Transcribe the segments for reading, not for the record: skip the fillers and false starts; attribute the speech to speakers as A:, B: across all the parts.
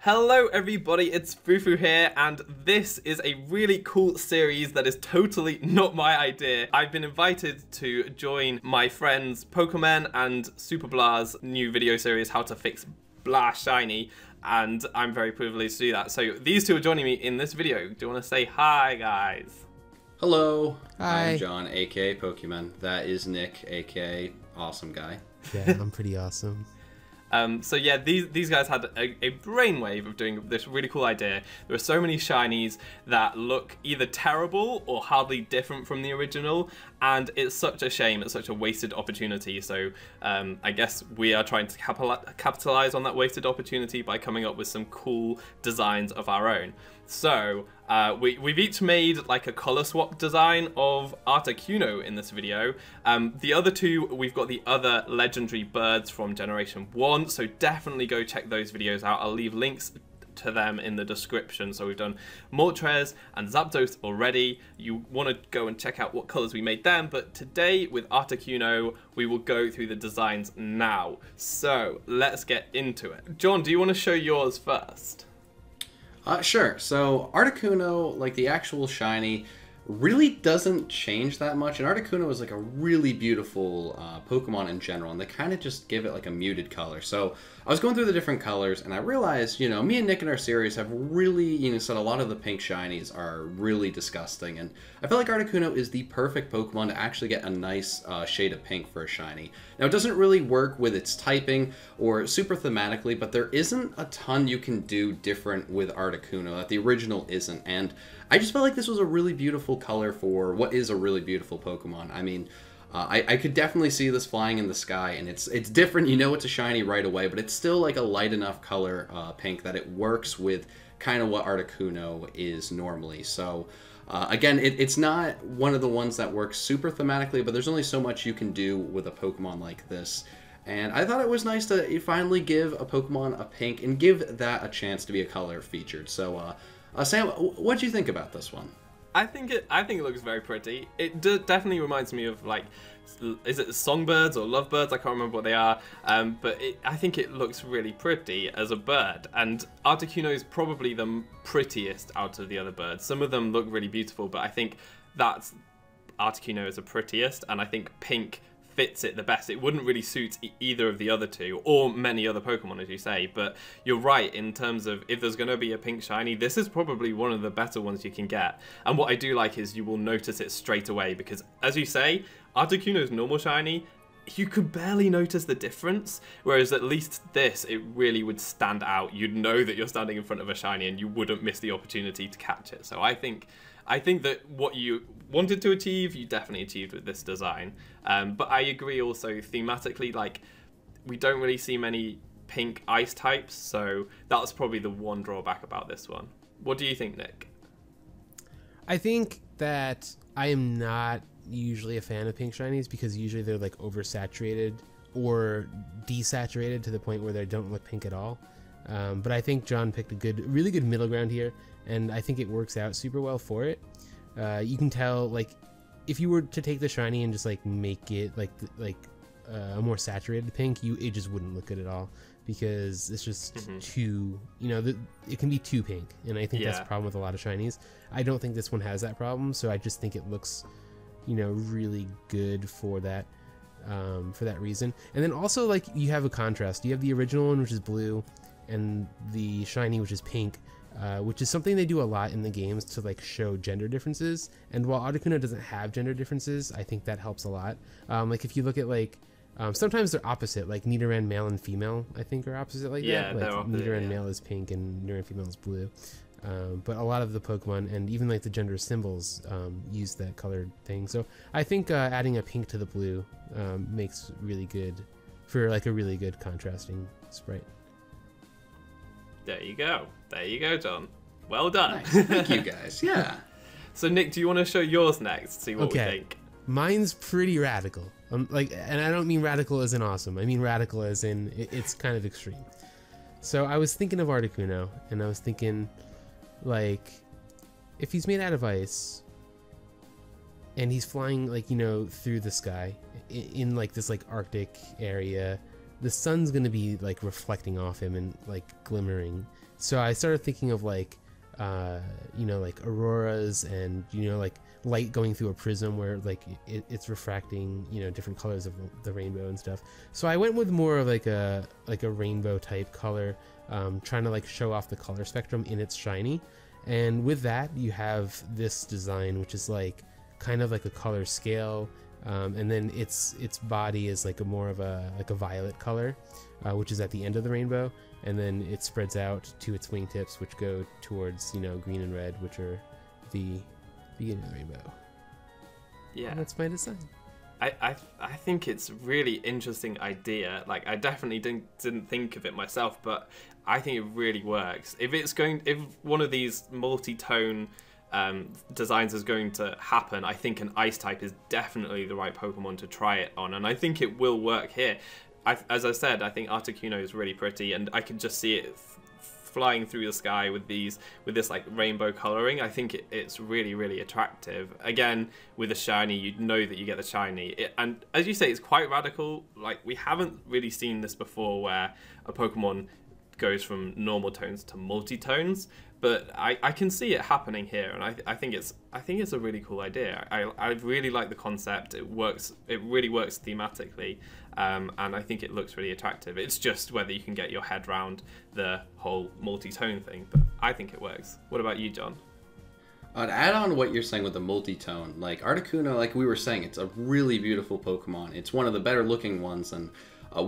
A: Hello everybody, it's Fufu here, and this is a really cool series that is totally not my idea. I've been invited to join my friends PokeMEN and Suuperblah's new video series, How to Fix Blah Shiny, and I'm very privileged to do that. So these two are joining me in this video. Do you want to say hi, guys?
B: Hello,
C: Hi.
B: I'm John, aka PokeMEN. That is Nick, aka Awesome Guy.
C: Yeah, I'm pretty awesome.
A: So yeah, these guys had a brainwave of doing this really cool idea. There are so many shinies that look either terrible or hardly different from the original, and it's such a shame, it's such a wasted opportunity. So I guess we are trying to capitalize on that wasted opportunity by coming up with some cool designs of our own. So we've each made like a color swap design of Articuno in this video. The other two, we've got the other legendary birds from Generation 1, so definitely go check those videos out. I'll leave links to them in the description. So we've done Moltres and Zapdos already. You want to go and check out what colors we made them, but today with Articuno we will go through the designs now. So let's get into it. John, do you want to show yours first?
B: Sure. So Articuno, like the actual shiny, really doesn't change that much. And Articuno is like a really beautiful Pokemon in general, and they kind of just give it like a muted color. So I was going through the different colors, and I realized, you know, me and Nick in our series have really, you know, said a lot of the pink shinies are really disgusting. And I feel like Articuno is the perfect Pokemon to actually get a nice shade of pink for a shiny. Now, it doesn't really work with its typing or super thematically, but there isn't a ton you can do different with Articuno that the original isn't. And I just felt like this was a really beautiful color for what is a really beautiful Pokemon. I mean, I could definitely see this flying in the sky, and it's different. You know it's a shiny right away, but it's still like a light enough color pink that it works with kind of what Articuno is normally. So again, it's not one of the ones that works super thematically, but there's only so much you can do with a Pokemon like this. And I thought it was nice to finally give a Pokemon a pink and give that a chance to be a color featured. So Sam, what do you think about this one?
A: I think it looks very pretty. It definitely reminds me of, like, is it songbirds or lovebirds? I can't remember what they are. But I think it looks really pretty as a bird. And Articuno is probably the prettiest out of the other birds. Some of them look really beautiful, but I think that's Articuno is the prettiest, and I think pink fits it the best. It wouldn't really suit either of the other two, or many other Pokemon, as you say, but you're right in terms of if there's going to be a pink shiny, this is probably one of the better ones you can get. And what I do like is you will notice it straight away, because as you say, Articuno's normal shiny, you could barely notice the difference, whereas at least this, it really would stand out. You'd know that you're standing in front of a shiny and you wouldn't miss the opportunity to catch it. So I think that what you wanted to achieve, you definitely achieved with this design. But I agree also thematically, like, we don't really see many pink ice types, so that's probably the one drawback about this one. What do you think, Nick?
C: I think that I am not usually a fan of pink shinies because usually they're like oversaturated or desaturated to the point where they don't look pink at all. But I think John picked a really good middle ground here, and I think it works out super well for it. You can tell, like, if you were to take the shiny and just like make it like a more saturated pink, it just wouldn't look good at all, because it's just too, you know, it can be too pink, and I think that's the problem with a lot of shinies. I don't think this one has that problem, so I just think it looks, you know, really good for that reason. And then also, like, you have a contrast. You have the original one, which is blue, and the shiny, which is pink, which is something they do a lot in the games to like show gender differences. And while Articuno doesn't have gender differences, I think that helps a lot. Like if you look at like sometimes they're opposite, like Nidoran male and female I think are opposite like that. Like Nidoran male is pink and Nidoran female is blue. But a lot of the Pokemon and even like the gender symbols use that colored thing. So I think adding a pink to the blue makes really good for like a really good contrasting sprite.
A: There you go, John. Well done.
B: Nice. Thank you guys. Yeah.
A: So Nick, do you want to show yours next? See what we think.
C: Mine's pretty radical. Like, and I don't mean radical as in awesome. I mean radical as in it's kind of extreme. So I was thinking of Articuno, and I was thinking, like, if he's made out of ice, and he's flying, like, you know, through the sky in like this like Arctic area, the sun's gonna be like reflecting off him and like glimmering, So I started thinking of like, you know, like auroras and, you know, like light going through a prism where like it's refracting, you know, different colors of the rainbow and stuff. So I went with more of like a rainbow type color, trying to like show off the color spectrum in its shiny. And with that, you have this design, which is like kind of like a color scale. And then its body is like a more of a violet color, which is at the end of the rainbow, and then it spreads out to its wingtips, which go towards, you know, green and red, which are the beginning of the rainbow.
A: Yeah,
C: and that's my design.
A: I think it's a really interesting idea. Like, I definitely didn't think of it myself, but I think it really works. If one of these multi-tone designs is going to happen, I think an ice type is definitely the right Pokemon to try it on, and I think it will work here. As I said, I think Articuno is really pretty, and I can just see it flying through the sky with this like rainbow coloring. I think it's really, really attractive. Again, with a shiny, you know that you get the shiny, and as you say, it's quite radical. Like, we haven't really seen this before, where a Pokemon goes from normal tones to multi-tones, but I can see it happening here, and I think it's a really cool idea. I really like the concept. It really works thematically, and I think it looks really attractive. It's just whether you can get your head around the whole multi-tone thing, but I think it works. What about you, John?
B: To add on to what you're saying with the multi-tone, like Articuno, like we were saying, it's a really beautiful Pokemon. It's one of the better looking ones, and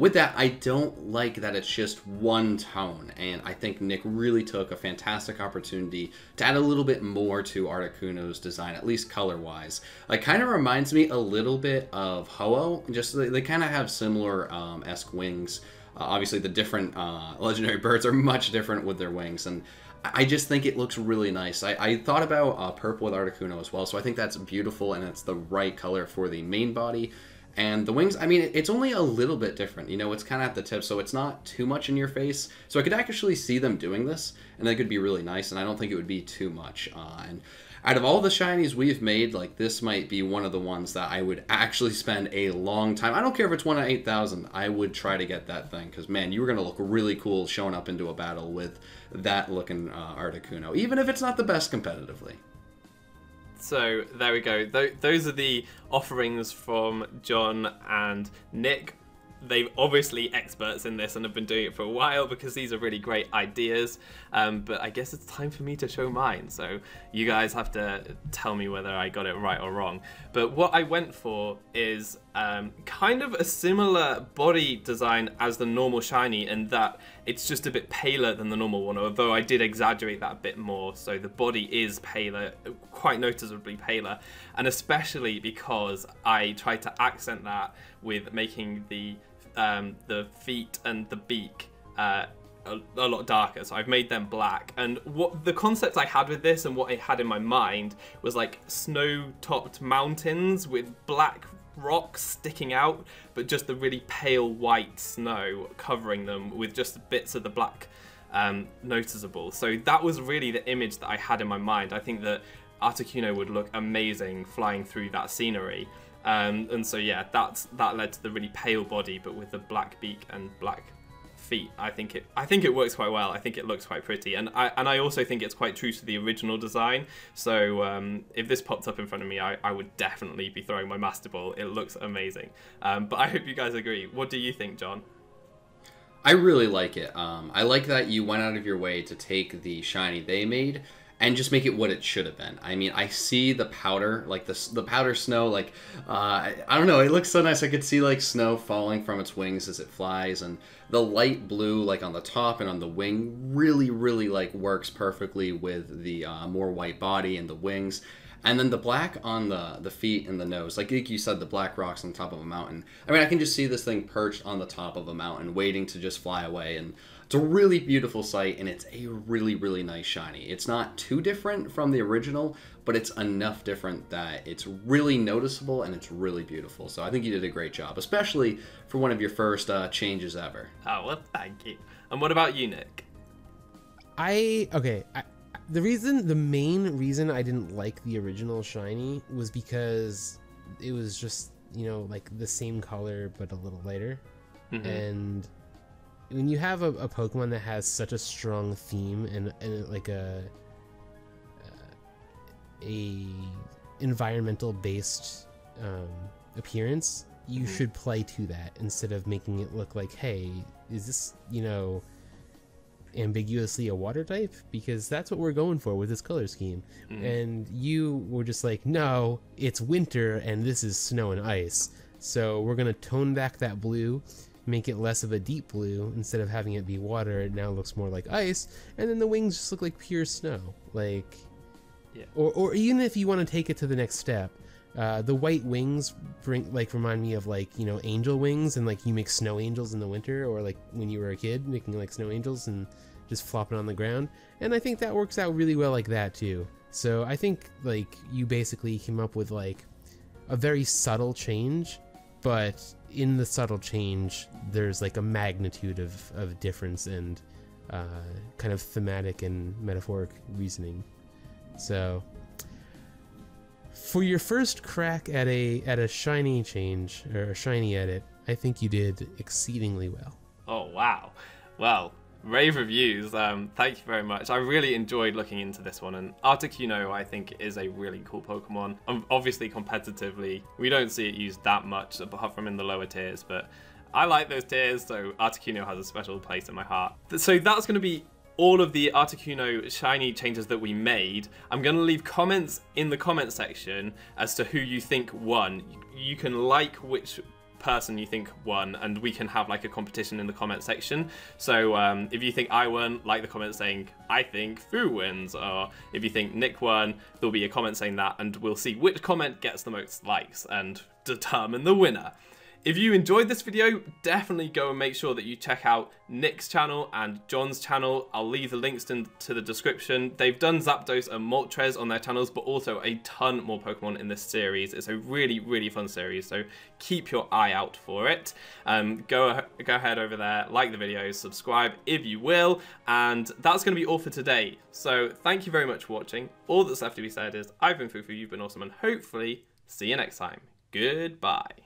B: with that, I don't like that it's just one tone, and I think Nick really took a fantastic opportunity to add a little bit more to Articuno's design, at least color-wise. It kind of reminds me a little bit of Ho-Oh, just they kind of have similar esque wings. Obviously, the different legendary birds are much different with their wings, and I just think it looks really nice. I thought about purple with Articuno as well, so I think that's beautiful, and it's the right color for the main body. And the wings, I mean, it's only a little bit different. You know, it's kind of at the tip, so it's not too much in your face. So I could actually see them doing this, and that could be really nice, and I don't think it would be too much. And out of all the shinies we've made, like, this might be one of the ones that I would actually spend a long time. I don't care if it's 1 out of 8,000. I would try to get that thing, because, man, you were going to look really cool showing up into a battle with that looking Articuno, even if it's not the best competitively.
A: So there we go. Those are the offerings from John and Nick. They're obviously experts in this and have been doing it for a while, because these are really great ideas. But I guess it's time for me to show mine. So you guys have to tell me whether I got it right or wrong. But what I went for is kind of a similar body design as the normal shiny, in that it's just a bit paler than the normal one, although I did exaggerate that a bit more. So the body is paler, quite noticeably paler, and especially because I tried to accent that with making the feet and the beak a lot darker. So I've made them black, and what the concept I had with this and what I had in my mind was like snow-topped mountains with black rocks sticking out, but just the really pale white snow covering them with just bits of the black noticeable. So that was really the image that I had in my mind. I think that Articuno would look amazing flying through that scenery. And so yeah, that led to the really pale body, but with the black beak and black feet. I think it works quite well. I think it looks quite pretty, and I also think it's quite true to the original design. So if this popped up in front of me, I would definitely be throwing my Master Ball. It looks amazing. But I hope you guys agree. What do you think, John?
B: I really like it. I like that you went out of your way to take the shiny they made and just make it what it should have been. I mean, I see the powder, like the powder snow, like, I don't know, it looks so nice. I could see, like, snow falling from its wings as it flies, and the light blue, like, on the top and on the wing really, really, like, works perfectly with the more white body and the wings. And then the black on the feet and the nose, like you said, the black rocks on top of a mountain. I mean, I can just see this thing perched on the top of a mountain, waiting to just fly away, and it's a really beautiful sight, and it's a really, really nice shiny. It's not too different from the original, but it's enough different that it's really noticeable, and it's really beautiful. So I think you did a great job, especially for one of your first changes ever.
A: Oh, well, thank you. And what about you, Nick?
C: The main reason I didn't like the original shiny was because it was just, you know, like the same color but a little lighter. Mm-hmm. And when you have a Pokemon that has such a strong theme and like a environmental based appearance, you should play to that instead of making it look like, hey, is this, you know, ambiguously a water type? Because that's what we're going for with this color scheme. And you were just like, no, it's winter and this is snow and ice, so we're gonna tone back that blue, make it less of a deep blue. Instead of having it be water, it now looks more like ice, and then the wings just look like pure snow. Like, yeah. Or even if you want to take it to the next step, the white wings remind me of, like, you know, angel wings, and like you make snow angels in the winter, or like when you were a kid making like snow angels and just flopping on the ground. And I think that works out really well like that too. So I think like you basically came up with like a very subtle change, but in the subtle change there's like a magnitude of difference and kind of thematic and metaphoric reasoning. So for your first crack at a shiny change, or a shiny edit, I think you did exceedingly well. Oh wow. Well, rave reviews. Thank you very much. I really enjoyed looking into this one, and Articuno I think is a really cool Pokemon. Obviously competitively we don't see it used that much apart from in the lower tiers, but I like those tiers, so Articuno has a special place in my heart. So that's going to be all of the Articuno shiny changes that we made. I'm going to leave comments in the comment section as to who you think won. You can like which person you think won, and we can have like a competition in the comment section. So if you think I won, like the comment saying I think Fu wins, or if you think Nick won, there'll be a comment saying that, and we'll see which comment gets the most likes and determine the winner. If you enjoyed this video, definitely go and make sure that you check out Nick's channel and John's channel. I'll leave the links to the description. They've done Zapdos and Moltres on their channels, but also a ton more Pokemon in this series. It's a really, really fun series, so keep your eye out for it. Go ahead over there, like the videos, subscribe if you will, and that's going to be all for today. So thank you very much for watching. All that's left to be said is I've been Fufu, you've been awesome, and hopefully see you next time. Goodbye.